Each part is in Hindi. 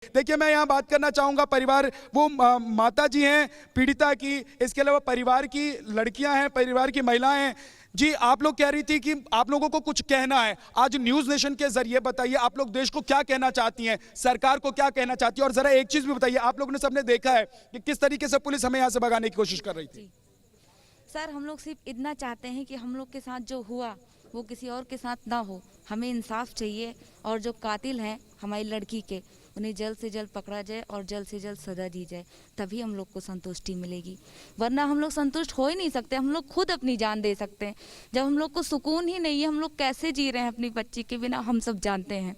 देखिए, मैं यहाँ बात करना चाहूंगा परिवार, वो माता जी हैं पीड़िता की, इसके अलावा परिवार की लड़कियां हैं, परिवार की महिलाएं हैं। जी, आप लोग कह रही थी कि आप लोगों को कुछ कहना है। आज न्यूज नेशन के जरिए बताइए, आप लोग देश को क्या कहना चाहती हैं, सरकार को क्या कहना चाहती है? और जरा एक चीज भी बताइए, आप लोगों ने सबने देखा है कि किस तरीके से पुलिस हमें यहाँ से भगाने की कोशिश कर रही थी। सर, हम लोग सिर्फ इतना चाहते हैं कि हम लोग के साथ जो हुआ वो किसी और के साथ ना हो। हमें इंसाफ चाहिए, और जो कातिल हैं हमारी लड़की के, उन्हें जल्द से जल्द पकड़ा जाए और जल्द से जल्द सजा दी जाए, तभी हम लोग को संतुष्टि मिलेगी। वरना हम लोग संतुष्ट हो ही नहीं सकते। हम लोग खुद अपनी जान दे सकते हैं। जब हम लोग को सुकून ही नहीं है, हम लोग कैसे जी रहे हैं अपनी बच्ची के बिना, हम सब जानते हैं।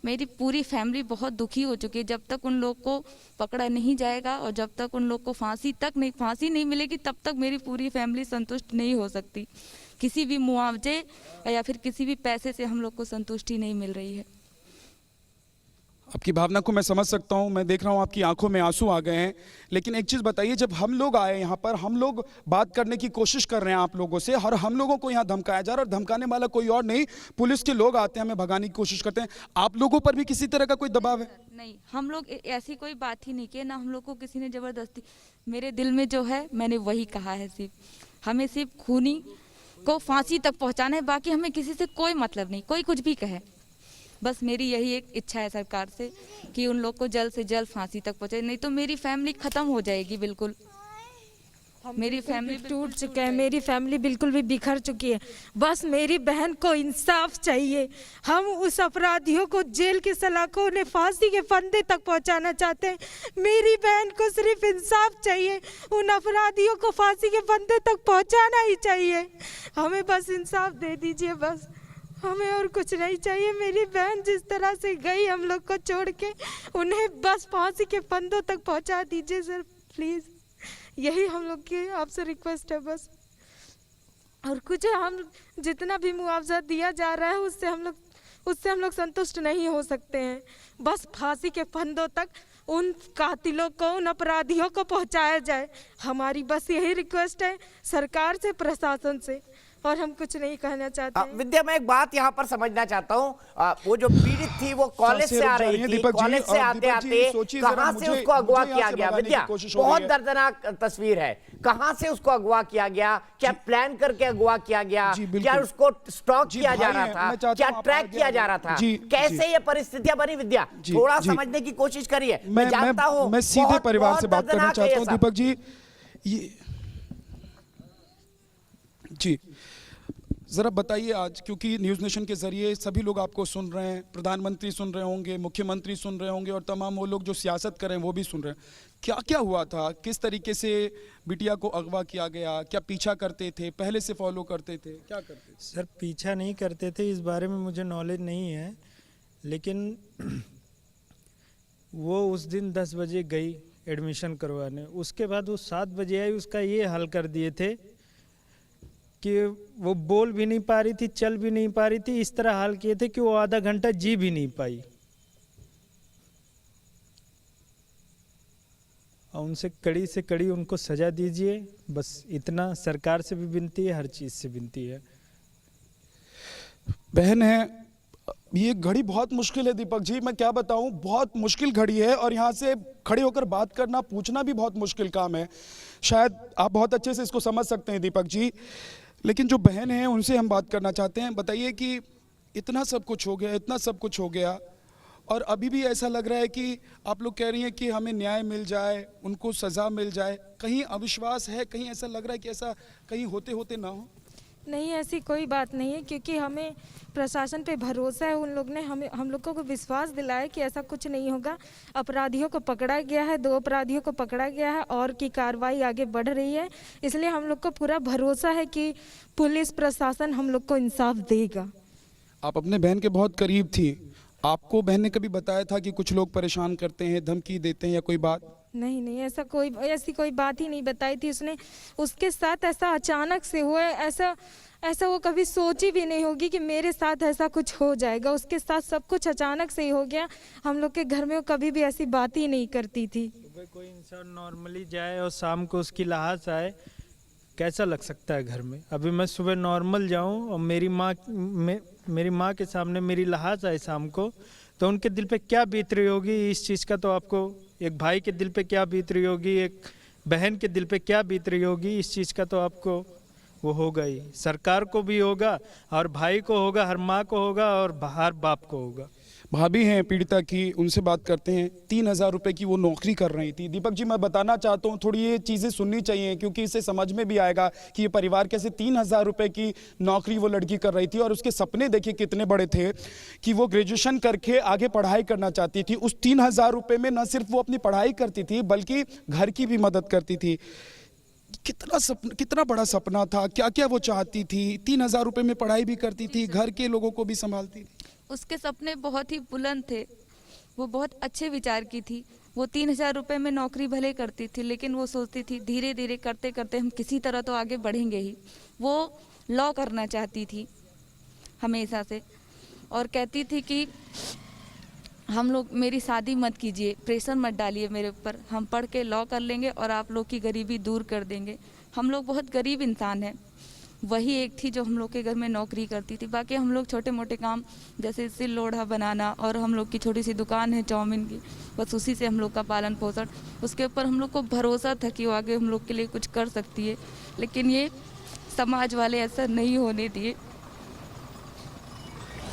मेरी पूरी फैमिली बहुत दुखी हो चुकी है। जब तक उन लोग को पकड़ा नहीं जाएगा और जब तक उन लोग को फांसी नहीं मिलेगी, तब तक मेरी पूरी फैमिली संतुष्ट नहीं हो सकती। किसी भी मुआवजे या फिर किसी भी पैसे से हम लोग को संतुष्टि नहीं मिल रही है। आपकी भावना को मैं समझ सकता हूं, मैं देख रहा हूं आपकी आंखों में आंसू आ गए हैं। लेकिन एक चीज़ बताइए, जब हम लोग आए यहाँ पर, हम लोग बात करने की कोशिश कर रहे हैं आप लोगों से, और हम लोगों को यहाँ धमकाया जा रहा है, और धमकाने वाला कोई और नहीं, पुलिस के लोग आते हैं, हमें भगाने की कोशिश करते हैं। आप लोगों पर भी किसी तरह का कोई दबाव है? नहीं, हम लोग ऐसी कोई बात ही नहीं की ना, हम लोग को किसी ने जबरदस्ती। मेरे दिल में जो है मैंने वही कहा है, सिर्फ हमें सिर्फ खूनी को फांसी तक पहुंचाना है। बाकी हमें किसी से कोई मतलब नहीं, कोई कुछ भी कहे। बस मेरी यही एक इच्छा है सरकार से कि उन लोग को जल्द से जल्द फांसी तक पहुंचे, नहीं तो मेरी फैमिली खत्म हो जाएगी। बिल्कुल मेरी फैमिली टूट चुके हैं, मेरी फैमिली बिल्कुल भी बिखर चुकी है। बस मेरी बहन को इंसाफ चाहिए। हम उस अपराधियों को जेल की सलाखों, उन्हें फांसी के फंदे तक पहुंचाना चाहते हैं। मेरी बहन को सिर्फ इंसाफ चाहिए, उन अपराधियों को फांसी के फंदे तक पहुंचाना ही चाहिए। हमें बस इंसाफ दे दीजिए, बस हमें और कुछ नहीं चाहिए। मेरी बहन जिस तरह से गई हम लोग को छोड़ के, उन्हें बस फांसी के फंदों तक पहुंचा दीजिए सर, प्लीज़। यही हम लोग की आपसे रिक्वेस्ट है बस। और कुछ हम जितना भी मुआवजा दिया जा रहा है उससे हम लोग संतुष्ट नहीं हो सकते हैं। बस फांसी के फंदों तक उन कातिलों को, उन अपराधियों को पहुंचाया जाए। हमारी बस यही रिक्वेस्ट है सरकार से, प्रशासन से, और हम कुछ नहीं कहना चाहते। विद्या, मैं एक बात यहाँ पर समझना चाहता हूँ। वो जो पीड़ित थी वो कॉलेज से आ रही थी, कॉलेज से आते आते कहाँ से उसको अगवा किया गया? विद्या, बहुत दर्दनाक तस्वीर है। कहाँ से उसको अगवा किया गया? क्या प्लान करके अगवा किया गया? क्या उसको स्टॉक किया जा रहा था? क्या ट्रैक किया जा रहा था? कैसे ये परिस्थितियां बनी? विद्या, थोड़ा समझने की कोशिश करिए। मैं जानता हूँ, मैं सीधे परिवार से बात करना चाहता हूँ दीपक जी। जी जरा बताइए, आज क्योंकि न्यूज़ नेशन के जरिए सभी लोग आपको सुन रहे हैं, प्रधानमंत्री सुन रहे होंगे, मुख्यमंत्री सुन रहे होंगे, और तमाम वो लोग जो सियासत कर रहे हैं वो भी सुन रहे हैं, क्या क्या हुआ था? किस तरीके से बिटिया को अगवा किया गया? क्या पीछा करते थे, पहले से फॉलो करते थे, क्या करते थे? सर, पीछा नहीं करते थे, इस बारे में मुझे नॉलेज नहीं है। लेकिन वो उस दिन 10 बजे गई एडमिशन करवाने, उसके बाद वो 7 बजे आई। उसका ये हाल कर दिए थे कि वो बोल भी नहीं पा रही थी, चल भी नहीं पा रही थी। इस तरह हाल किए थे कि वो आधा घंटा जी भी नहीं पाई। और उनसे कड़ी से कड़ी उनको सजा दीजिए, बस इतना सरकार से भी विनती है, हर चीज़ से विनती है। बहन है, ये घड़ी बहुत मुश्किल है दीपक जी, मैं क्या बताऊं, बहुत मुश्किल घड़ी है, और यहाँ से खड़े होकर बात करना, पूछना भी बहुत मुश्किल काम है। शायद आप बहुत अच्छे से इसको समझ सकते हैं दीपक जी, लेकिन जो बहन है उनसे हम बात करना चाहते हैं। बताइए कि इतना सब कुछ हो गया, इतना सब कुछ हो गया, और अभी भी ऐसा लग रहा है कि आप लोग कह रही हैं कि हमें न्याय मिल जाए, उनको सज़ा मिल जाए। कहीं अविश्वास है, कहीं ऐसा लग रहा है कि ऐसा कहीं होते होते ना हो? नहीं, ऐसी कोई बात नहीं है, क्योंकि हमें प्रशासन पे भरोसा है। उन लोग ने हम लोगों को विश्वास दिलाया कि ऐसा कुछ नहीं होगा। अपराधियों को पकड़ा गया है, 2 अपराधियों को पकड़ा गया है, और की कार्रवाई आगे बढ़ रही है। इसलिए हम लोग को पूरा भरोसा है कि पुलिस प्रशासन हम लोग को इंसाफ देगा। आप अपने बहन के बहुत करीब थी, आपको बहन ने कभी बताया था कि कुछ लोग परेशान करते हैं, धमकी देते हैं या कोई बात? नहीं, ऐसी कोई बात ही नहीं बताई थी उसने। उसके साथ ऐसा अचानक से हुआ है, ऐसा वो कभी सोची भी नहीं होगी कि मेरे साथ ऐसा कुछ हो जाएगा। उसके साथ सब कुछ अचानक से ही हो गया। हम लोग के घर में वो कभी भी ऐसी बात ही नहीं करती थी। सुबह कोई इंसान नॉर्मली जाए और शाम को उसकी लाश आए, कैसा लग सकता है घर में? अभी मैं सुबह नॉर्मल जाऊं और मेरी माँ के सामने मेरी लाश आए शाम को, तो उनके दिल पे क्या बीत रही होगी इस चीज़ का, तो आपको एक भाई के दिल पे क्या बीत रही होगी, एक बहन के दिल पे क्या बीत रही होगी इस चीज़ का तो आपको वो होगा ही। सरकार को भी होगा और भाई को होगा, हर माँ को होगा और हर बाप को होगा। भाभी हैं पीड़िता की, उनसे बात करते हैं। 3,000 रुपए की वो नौकरी कर रही थी। दीपक जी, मैं बताना चाहता हूँ, थोड़ी ये चीज़ें सुननी चाहिए क्योंकि इससे समझ में भी आएगा कि ये परिवार कैसे 3,000 रुपए की नौकरी वो लड़की कर रही थी और उसके सपने देखिए कितने बड़े थे कि वो ग्रेजुएशन करके आगे पढ़ाई करना चाहती थी। उस 3,000 रुपये में न सिर्फ वो अपनी पढ़ाई करती थी बल्कि घर की भी मदद करती थी। कितना बड़ा सपना था, क्या क्या वो चाहती थी। 3,000 रुपये में पढ़ाई भी करती थी, घर के लोगों को भी संभालती थी। उसके सपने बहुत ही बुलंद थे, वो बहुत अच्छे विचार की थी। वो 3,000 रुपये में नौकरी भले करती थी लेकिन वो सोचती थी धीरे धीरे करते करते हम किसी तरह तो आगे बढ़ेंगे ही। वो लॉ करना चाहती थी हमेशा से और कहती थी कि हम लोग, मेरी शादी मत कीजिए, प्रेशर मत डालिए मेरे ऊपर, हम पढ़ के लॉ कर लेंगे और आप लोग की गरीबी दूर कर देंगे। हम लोग बहुत गरीब इंसान हैं। वही एक थी जो हम लोग के घर में नौकरी करती थी। बाकी हम लोग छोटे मोटे काम जैसे सिल लोढ़ा बनाना और हम लोग की छोटी सी दुकान है चाउमीन की, बस उसी से हम लोग का पालन पोषण। उसके ऊपर हम लोग को भरोसा था कि वो आगे हम लोग के लिए कुछ कर सकती है, लेकिन ये समाज वाले ऐसा नहीं होने दिए।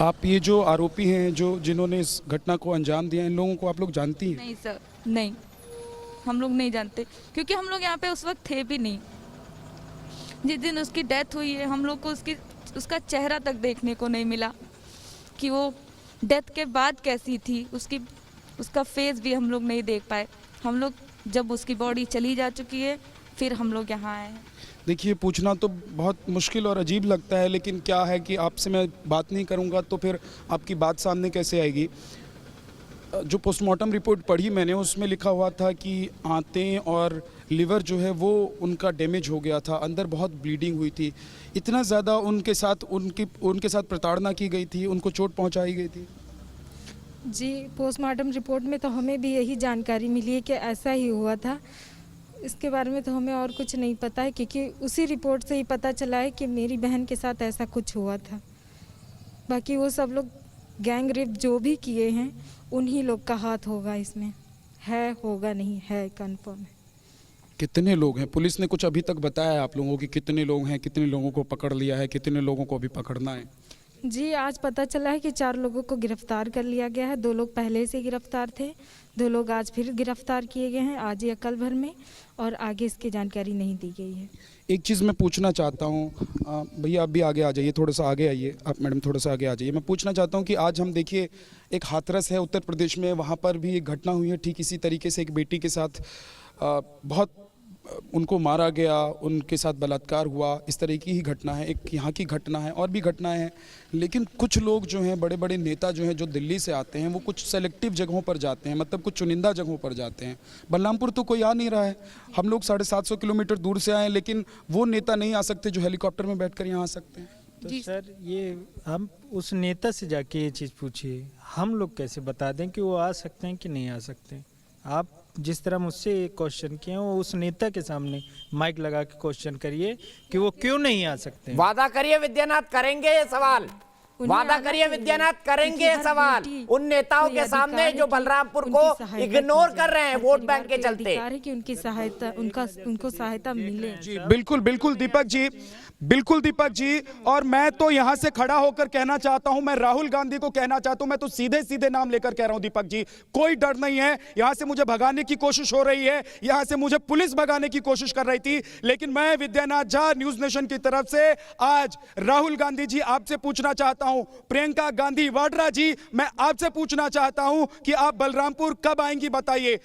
आप ये जो आरोपी हैं, जो जिन्होंने इस घटना को अंजाम दिया, इन लोगों को आप लोग जानती हैं? नहीं सर, नहीं, हम लोग नहीं जानते क्योंकि हम लोग यहाँ पे उस वक्त थे भी नहीं। जिस दिन उसकी डेथ हुई है हम लोग को उसका चेहरा तक देखने को नहीं मिला कि वो डेथ के बाद कैसी थी। उसका फेस भी हम लोग नहीं देख पाए। हम लोग जब उसकी बॉडी चली जा चुकी है फिर हम लोग यहाँ आए हैं। देखिए, पूछना तो बहुत मुश्किल और अजीब लगता है, लेकिन क्या है कि आपसे मैं बात नहीं करूंगा तो फिर आपकी बात सामने कैसे आएगी। जो पोस्टमार्टम रिपोर्ट पढ़ी मैंने, उसमें लिखा हुआ था कि आंतें और लिवर जो है वो उनका डैमेज हो गया था, अंदर बहुत ब्लीडिंग हुई थी। इतना ज़्यादा उनके साथ प्रताड़ना की गई थी, उनको चोट पहुंचाई गई थी। जी, पोस्टमार्टम रिपोर्ट में तो हमें भी यही जानकारी मिली है कि ऐसा ही हुआ था। इसके बारे में तो हमें और कुछ नहीं पता है क्योंकि उसी रिपोर्ट से ही पता चला है कि मेरी बहन के साथ ऐसा कुछ हुआ था। बाकी वो सब लोग गैंग रेप जो भी किए हैं उन्हीं लोग का हाथ होगा इसमें, है, होगा नहीं, है, कंफर्म है। कितने लोग हैं? पुलिस ने कुछ अभी तक बताया है आप लोगों की कितने लोग हैं, कितने लोगों को पकड़ लिया है, कितने लोगों को अभी पकड़ना है? जी, आज पता चला है कि 4 लोगों को गिरफ्तार कर लिया गया है। 2 लोग पहले से गिरफ्तार थे, 2 लोग आज फिर गिरफ्तार किए गए हैं, आज या कल भर में, और आगे इसकी जानकारी नहीं दी गई है। एक चीज़ मैं पूछना चाहता हूँ, भैया आप भी आगे आ जाइए, थोड़ा सा आगे आइए, आप मैडम थोड़ा सा आगे आ जाइए। मैं पूछना चाहता हूँ कि आज हम देखिए एक हाथरस है उत्तर प्रदेश में, वहाँ पर भी एक घटना हुई है ठीक इसी तरीके से। एक बेटी के साथ बहुत उनको मारा गया, उनके साथ बलात्कार हुआ, इस तरह की ही घटना है। एक यहाँ की घटना है, और भी घटनाएं हैं। लेकिन कुछ लोग जो हैं, बड़े बड़े नेता जो हैं, जो दिल्ली से आते हैं, वो कुछ सेलेक्टिव जगहों पर जाते हैं, मतलब कुछ चुनिंदा जगहों पर जाते हैं। बलरामपुर तो कोई आ नहीं रहा है, हम लोग 750 किलोमीटर दूर से आए, लेकिन वो नेता नहीं आ सकते जो हेलीकॉप्टर में बैठ कर यहाँ आ सकते हैं। तो सर, ये हम उस नेता से जाके ये चीज़ पूछिए, हम लोग कैसे बता दें कि वो आ सकते हैं कि नहीं आ सकते? आप जिस तरह मुझसे क्वेश्चन किए वो उस नेता के सामने माइक लगा के क्वेश्चन करिए कि वो क्यों नहीं आ सकते। वादा करिए विद्यानाथ, करेंगे ये सवाल। वादा करिए विद्यानाथ, करेंगे ये सवाल उन नेताओं के सामने जो बलरामपुर को इग्नोर कर रहे हैं वोट बैंक के चलते। कि उनकी सहायता, उनको सहायता मिले। जी बिल्कुल बिल्कुल दीपक जी, बिल्कुल दीपक जी। और मैं तो यहां से खड़ा होकर कहना चाहता हूं, मैं राहुल गांधी को कहना चाहता हूं, मैं तो सीधे सीधे नाम लेकर कह रहा हूं दीपक जी, कोई डर नहीं है। यहां से मुझे भगाने की कोशिश हो रही है, यहां से मुझे पुलिस भगाने की कोशिश कर रही थी, लेकिन मैं विद्यानाथ झा न्यूज नेशन की तरफ से आज राहुल गांधी जी आपसे पूछना चाहता हूं, प्रियंका गांधी वाड्रा जी मैं आपसे पूछना चाहता हूं कि आप बलरामपुर कब आएंगी बताइए।